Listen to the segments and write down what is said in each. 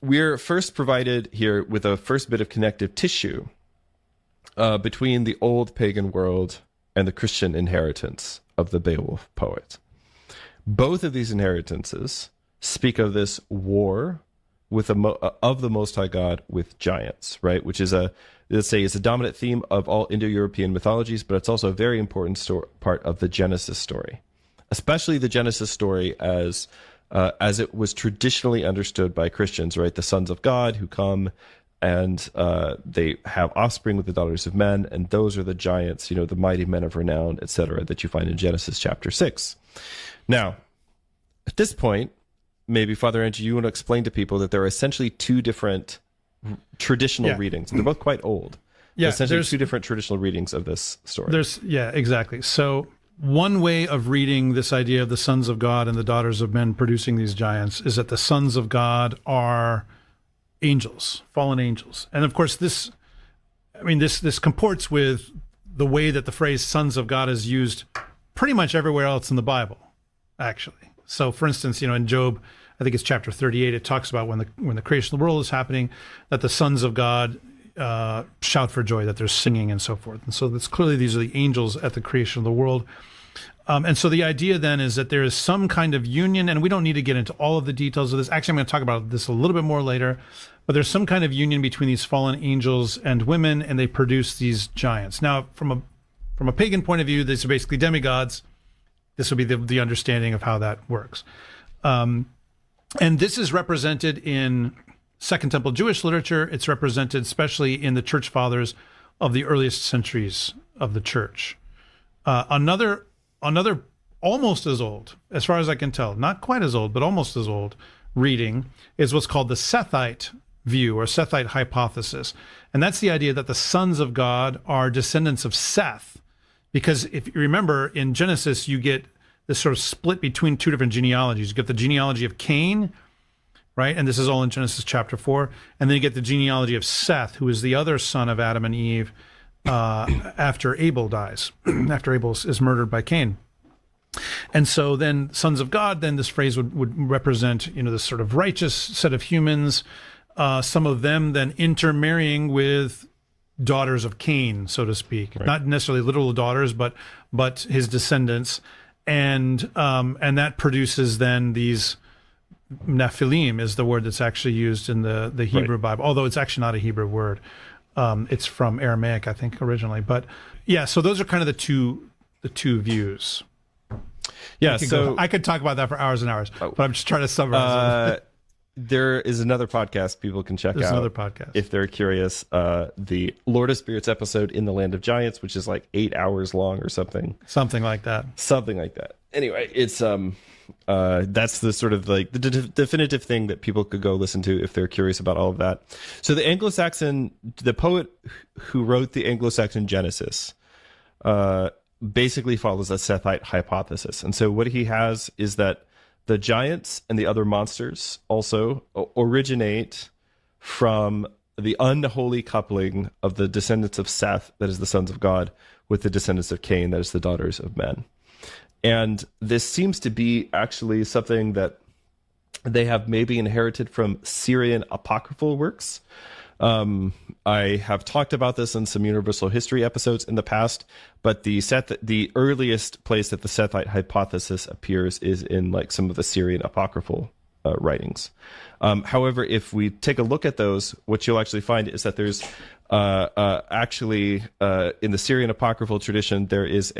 we're first provided here with a first bit of connective tissue between the old pagan world and the Christian inheritance of the Beowulf poet. Both of these inheritances speak of this war with of the Most High God with giants, right? Which is let's say, is a dominant theme of all Indo-European mythologies, but it's also a very important part of the Genesis story, especially the Genesis story as it was traditionally understood by Christians, right? The sons of God who come and they have offspring with the daughters of men, and those are the giants, the mighty men of renown, etc., that you find in Genesis chapter 6. Now, at this point, maybe Father Andrew, you want to explain to people that there are essentially two different traditional readings. They're both quite old. Yeah, essentially two different traditional readings of this story. Exactly. So one way of reading this idea of the sons of God and the daughters of men producing these giants is that the sons of God are angels, fallen angels. And of course, this comports with the way that the phrase sons of God is used pretty much everywhere else in the Bible, actually. So for instance, in Job, I think it's chapter 38, it talks about when the creation of the world is happening, that the sons of God shout for joy, that they're singing and so forth. And so that's clearly these are the angels at the creation of the world. And so the idea then is that there is some kind of union, and we don't need to get into all of the details of this. Actually, I'm going to talk about this a little bit more later, but there's some kind of union between these fallen angels and women, and they produce these giants. Now, from a pagan point of view, these are basically demigods. This would be the understanding of how that works. And this is represented in Second Temple Jewish literature. It's represented especially in the church fathers of the earliest centuries of the church. Another almost as old, as far as I can tell, not quite as old, but almost as old reading is what's called the Sethite view or Sethite hypothesis. And that's the idea that the sons of God are descendants of Seth. Because if you remember, in Genesis, you get this sort of split between two different genealogies. You get the genealogy of Cain, right? And this is all in Genesis chapter 4. And then you get the genealogy of Seth, who is the other son of Adam and Eve after Abel dies, after Abel is murdered by Cain. And so then sons of God, then this phrase would represent, this sort of righteous set of humans, some of them then intermarrying with daughters of Cain, so to speak, right. Not necessarily literal daughters, but his descendants, and that produces then these Nephilim is the word that's actually used in the Hebrew Bible, although it's actually not a Hebrew word. It's from Aramaic, I think, originally. But yeah, so those are kind of the two views. Yeah, so I could talk about that for hours and hours, but I'm just trying to summarize it. There is another podcast people can check out. There's another podcast. If they're curious. The Lord of Spirits episode in the Land of Giants, which is like 8 hours long or something. Something like that. Anyway, it's that's the sort of like the definitive thing that people could go listen to if they're curious about all of that. So the poet who wrote the Anglo-Saxon Genesis basically follows a Sethite hypothesis. And so what he has is that the giants and the other monsters also originate from the unholy coupling of the descendants of Seth, that is the sons of God, with the descendants of Cain, that is the daughters of men. And this seems to be actually something that they have maybe inherited from Syrian apocryphal works. I have talked about this in some universal history episodes in the past, but the earliest place that the Sethite hypothesis appears is in like some of the Syrian apocryphal writings. However, if we take a look at those, what you'll actually find is that there's actually in the Syrian apocryphal tradition there is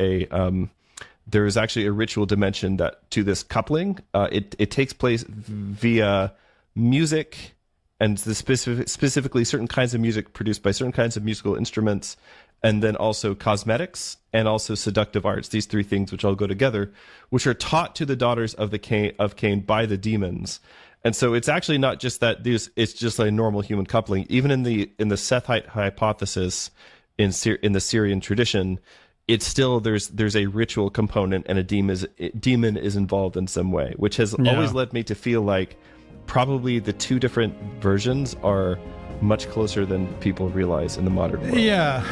actually a ritual dimension to this coupling. It takes place via music. And specifically certain kinds of music produced by certain kinds of musical instruments, and then also cosmetics and also seductive arts. These three things, which all go together, which are taught to the daughters of Cain by the demons. And so it's actually not just that it's just like a normal human coupling. Even in the Sethite hypothesis in the Syrian tradition, it's still there's a ritual component, and a demon is involved in some way, which has always led me to feel like probably the two different versions are much closer than people realize in the modern world. Yeah.